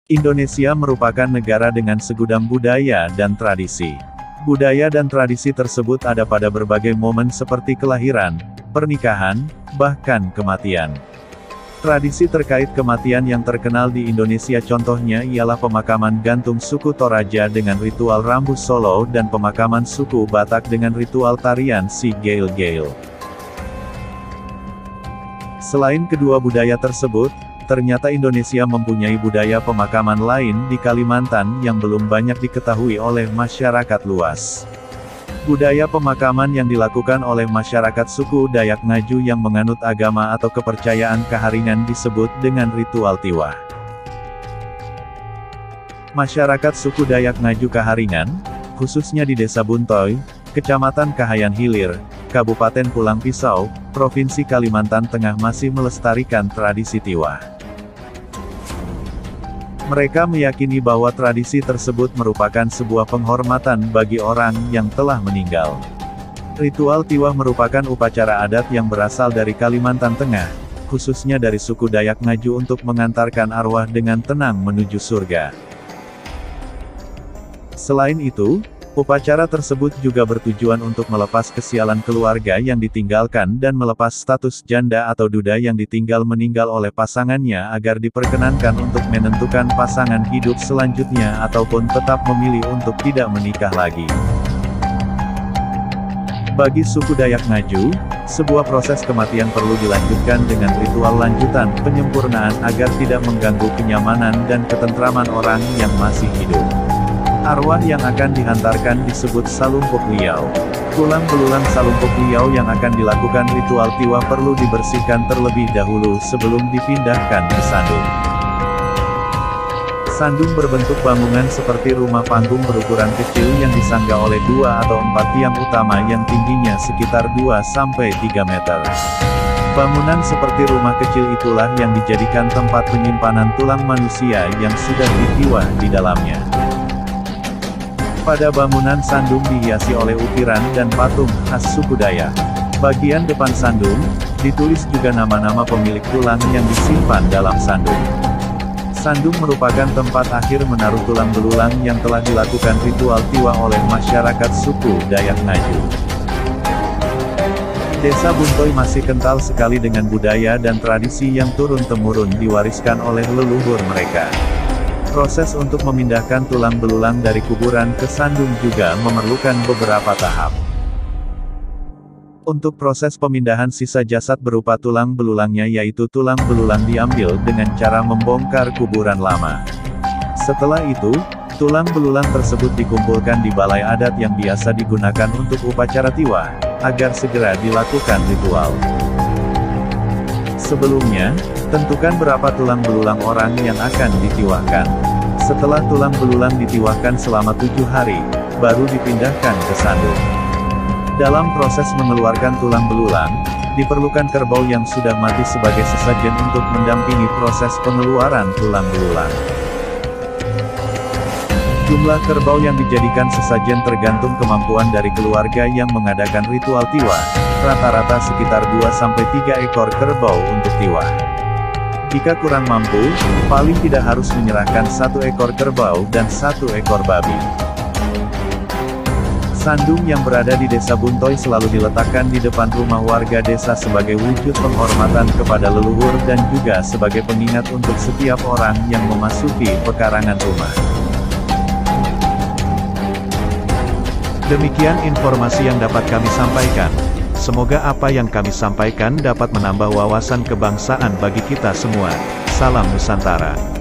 Indonesia merupakan negara dengan segudang budaya dan tradisi. Budaya dan tradisi tersebut ada pada berbagai momen seperti kelahiran, pernikahan, bahkan kematian. Tradisi terkait kematian yang terkenal di Indonesia contohnya ialah pemakaman gantung suku Toraja dengan ritual Rambu Solo dan pemakaman suku Batak dengan ritual tarian Si Geil-Geil. Selain kedua budaya tersebut, ternyata Indonesia mempunyai budaya pemakaman lain di Kalimantan yang belum banyak diketahui oleh masyarakat luas. Budaya pemakaman yang dilakukan oleh masyarakat suku Dayak Ngaju yang menganut agama atau kepercayaan Kaharingan disebut dengan ritual tiwah. Masyarakat suku Dayak Ngaju Kaharingan, khususnya di Desa Buntoy, Kecamatan Kahayan Hilir, Kabupaten Pulang Pisau, Provinsi Kalimantan Tengah masih melestarikan tradisi tiwah. Mereka meyakini bahwa tradisi tersebut merupakan sebuah penghormatan bagi orang yang telah meninggal. Ritual tiwah merupakan upacara adat yang berasal dari Kalimantan Tengah, khususnya dari suku Dayak Ngaju untuk mengantarkan arwah dengan tenang menuju surga. Selain itu, upacara tersebut juga bertujuan untuk melepas kesialan keluarga yang ditinggalkan dan melepas status janda atau duda yang ditinggal meninggal oleh pasangannya agar diperkenankan untuk menentukan pasangan hidup selanjutnya ataupun tetap memilih untuk tidak menikah lagi. Bagi suku Dayak Ngaju, sebuah proses kematian perlu dilanjutkan dengan ritual lanjutan penyempurnaan agar tidak mengganggu kenyamanan dan ketentraman orang yang masih hidup. Arwah yang akan dihantarkan disebut Salumpuk Liau. Tulang belulang Salumpuk Liau yang akan dilakukan ritual tiwah perlu dibersihkan terlebih dahulu sebelum dipindahkan ke sandung. Sandung berbentuk bangunan seperti rumah panggung berukuran kecil yang disangga oleh 2 atau 4 tiang utama yang tingginya sekitar 2-3 meter. Bangunan seperti rumah kecil itulah yang dijadikan tempat penyimpanan tulang manusia yang sudah ditiwah di dalamnya. Pada bangunan sandung dihiasi oleh ukiran dan patung khas suku Dayak. Bagian depan sandung, ditulis juga nama-nama pemilik tulang yang disimpan dalam sandung. Sandung merupakan tempat akhir menaruh tulang belulang yang telah dilakukan ritual tiwah oleh masyarakat suku Dayak Ngaju. Desa Buntoy masih kental sekali dengan budaya dan tradisi yang turun-temurun diwariskan oleh leluhur mereka. Proses untuk memindahkan tulang belulang dari kuburan ke sandung juga memerlukan beberapa tahap. Untuk proses pemindahan sisa jasad berupa tulang belulangnya yaitu tulang belulang diambil dengan cara membongkar kuburan lama. Setelah itu, tulang belulang tersebut dikumpulkan di balai adat yang biasa digunakan untuk upacara tiwah, agar segera dilakukan ritual. Sebelumnya, tentukan berapa tulang belulang orang yang akan ditiwahkan. Setelah tulang belulang ditiwahkan selama 7 hari, baru dipindahkan ke sandung. Dalam proses mengeluarkan tulang belulang, diperlukan kerbau yang sudah mati sebagai sesajen untuk mendampingi proses pengeluaran tulang belulang. Jumlah kerbau yang dijadikan sesajen tergantung kemampuan dari keluarga yang mengadakan ritual tiwah, rata-rata sekitar 2-3 ekor kerbau untuk tiwah. Jika kurang mampu, paling tidak harus menyerahkan 1 ekor kerbau dan 1 ekor babi. Sandung yang berada di Desa Buntoy selalu diletakkan di depan rumah warga desa sebagai wujud penghormatan kepada leluhur dan juga sebagai pengingat untuk setiap orang yang memasuki pekarangan rumah. Demikian informasi yang dapat kami sampaikan. Semoga apa yang kami sampaikan dapat menambah wawasan kebangsaan bagi kita semua. Salam Nusantara.